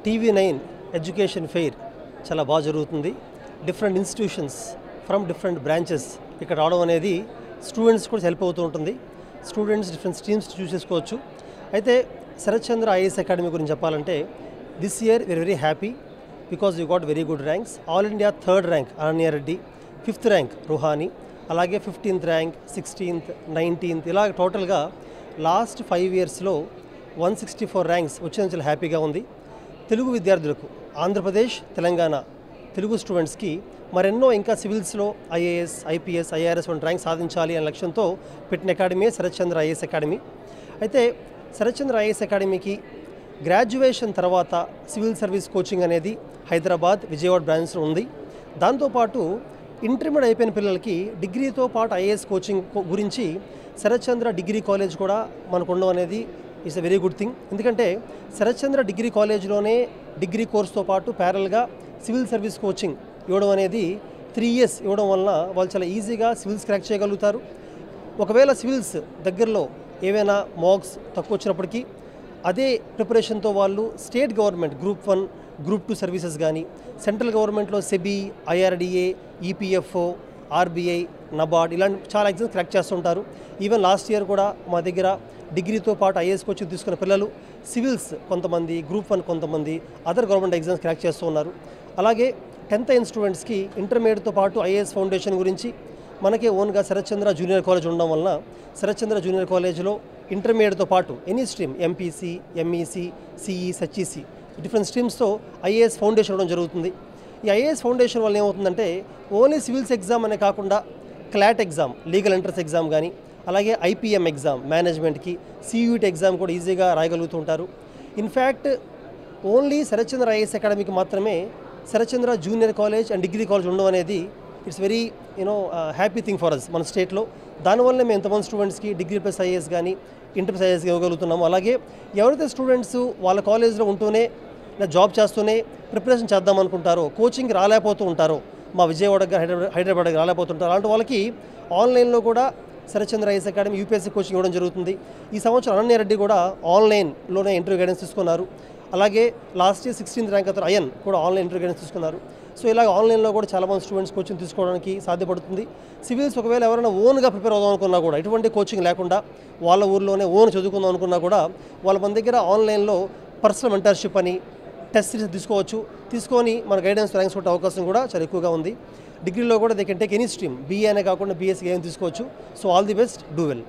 TV9 education fair చాలా బాగా జరుగుతుంది. Different institutions from different branches ఇక్కడ రావడం అనేది స్టూడెంట్స్ కూడా హెల్ప్ అవుతూ ఉంటుంది. స్టూడెంట్స్ డిఫరెంట్ స్ట్రీమ్స్ చూస్ చేసుకోవచ్చు. అయితే శరత్ చంద్ర ఐఏఎస్ అకాడమీ గురించి చెప్పాలంటే this year we are very happy because you got very good ranks. All India 3rd rank Ananya Reddy, 5th rank Ruhani, అలాగే 15th ర్యాంక్, 16th, 19th ఇలా టోటల్గా లాస్ట్ 5 ఇయర్స్లో 164 ర్యాంక్స్ వచ్చిన చాలా హ్యాపీగా ఉంది. తెలుగు విద్యార్థులకు ఆంధ్రప్రదేశ్, తెలంగాణ తెలుగు స్టూడెంట్స్కి మరెన్నో ఇంకా సివిల్స్లో ఐఏఎస్, ఐపీఎస్, ఐఆర్ఎస్ వంటి ర్యాంక్ సాధించాలి అనే లక్ష్యంతో పెట్టిన academy Sarath Chandra IAS academy. అయితే శరత్ చంద్ర ఐఏఎస్ అకాడమీకి గ్రాడ్యుయేషన్ తర్వాత సివిల్ సర్వీస్ కోచింగ్ అనేది హైదరాబాద్, విజయవాడ బ్రాంచ్లో ఉంది. దాంతోపాటు ఇంటర్మీడియట్ అయిపోయిన పిల్లలకి డిగ్రీతో పాటు ఐఏఎస్ కోచింగ్ గురించి శరత్ చంద్ర డిగ్రీ కాలేజ్ కూడా మనకు ఉండడం అనేది it's a very good thing. ఎందుకంటే శరత్ చంద్ర డిగ్రీ కాలేజ్లోనే డిగ్రీ కోర్స్తో పాటు ప్యారల్గా సివిల్ సర్వీస్ కోచింగ్ ఇవ్వడం అనేది 3 ఇయర్స్ ఇవ్వడం వలన వాళ్ళు చాలా ఈజీగా సివిల్స్ క్రాక్ చేయగలుగుతారు. ఒకవేళ సివిల్స్ దగ్గరలో ఏవైనా మార్క్స్ తక్కువ వచ్చినప్పటికీ అదే ప్రిపరేషన్తో వాళ్ళు state government group 1, group 2 services కానీ, సెంట్రల్ గవర్నమెంట్లో SEBI, IRDA, EPFO, RBI, NABARD ఇలాంటి చాలా ఎగ్జామ్స్ క్రాక్ చేస్తుంటారు. ఈవెన్ లాస్ట్ ఇయర్ కూడా మా దగ్గర డిగ్రీతో పాటు ఐఏఎస్ కోచింగ్ తీసుకున్న పిల్లలు సివిల్స్ కొంతమంది, గ్రూప్ 1 కొంతమంది, అదర్ గవర్నమెంట్ ఎగ్జామ్స్ క్రాక్ చేస్తూ ఉన్నారు. అలాగే 10th అయిన స్టూడెంట్స్కి ఇంటర్మీడియట్తో పాటు ఐఏఎస్ ఫౌండేషన్ గురించి మనకే ఓన్గా శరత్ చంద్ర జూనియర్ కాలేజ్ ఉండడం వలన శరత్ చంద్ర జూనియర్ కాలేజ్లో ఇంటర్మీడియట్తో పాటు any stream MPC, MEC, CE, HEC different స్ట్రీమ్స్తో ఐఏఎస్ ఫౌండేషన్ ఇవ్వడం జరుగుతుంది. ఈ ఐఏఎస్ ఫౌండేషన్ వల్ల ఏమవుతుందంటే ఓన్లీ సివిల్స్ ఎగ్జామ్ అనే కాకుండా CLAT exam, legal entrance exam కానీ, అలాగే ఐపీఎం ఎగ్జామ్ మేనేజ్మెంట్కి, సియూటీ ఎగ్జామ్ కూడా ఈజీగా రాయగలుగుతూ ఉంటారు. In fact only Sarath Chandra IAS అకాడమీకి మాత్రమే Sarath Chandra junior college and degree college ఉండడం అనేది it's very happy thing for us మన స్టేట్లో. దానివల్ల మేము ఎంతమంది స్టూడెంట్స్కి డిగ్రీ ప్లస్ ఐఏఎస్ కానీ, ఇంటర్ ప్లస్ ఐఏఎస్ ఇవ్వగలుగుతున్నాము. అలాగే ఎవరైతే స్టూడెంట్స్ వాళ్ళ కాలేజ్లో ఉంటూనే జాబ్ చేస్తూనే ప్రిపరేషన్ చేద్దాం అనుకుంటారో, కోచింగ్ రాలేకపోతూ ఉంటారో, మా విజయవాడగా హైదరాబాద్కి రాలేకపోతుంటారు, అలాంటి వాళ్ళకి ఆన్లైన్లో కూడా Sarath Chandra IAS academy UPSC coaching ఇవ్వడం జరుగుతుంది. ఈ సంవత్సరం అనన్య రెడ్డి కూడా ఆన్లైన్లోనే ఇంటర్వ్యూ గైడెన్స్ తీసుకున్నారు. అలాగే లాస్ట్ ఇయర్ 16th ర్యాంక్ అతను అయన్ కూడా ఆన్లైన్ ఇంటర్వ్యూ గైడెన్స్ తీసుకున్నారు. సో ఇలాగ ఆన్లైన్లో కూడా చాలామంది స్టూడెంట్స్ కోచింగ్ తీసుకోవడానికి సాధ్యపడుతుంది. సివిల్స్ ఒకవేళ ఎవరైనా ఓన్గా ప్రిపేర్ అవుదాం అనుకున్నా కూడా ఎటువంటి కోచింగ్ లేకుండా వాళ్ళ ఊర్లోనే ఓన్ చదువుకుందాం అనుకున్నా కూడా వాళ్ళ మన దగ్గర ఆన్లైన్లో పర్సనల్ మెంటర్షిప్ అని టెస్ట్ సిరీస్ తీసుకోవచ్చు. తీసుకొని మన గైడెన్స్ ర్యాంక్స్ కొట్టే అవకాశం కూడా చాలా ఎక్కువగా ఉంది. డిగ్రీలో కూడా they can take any stream, BA అనే కాకుండా బీఎస్సీ ఏం తీసుకోవచ్చు. So all the best, do well.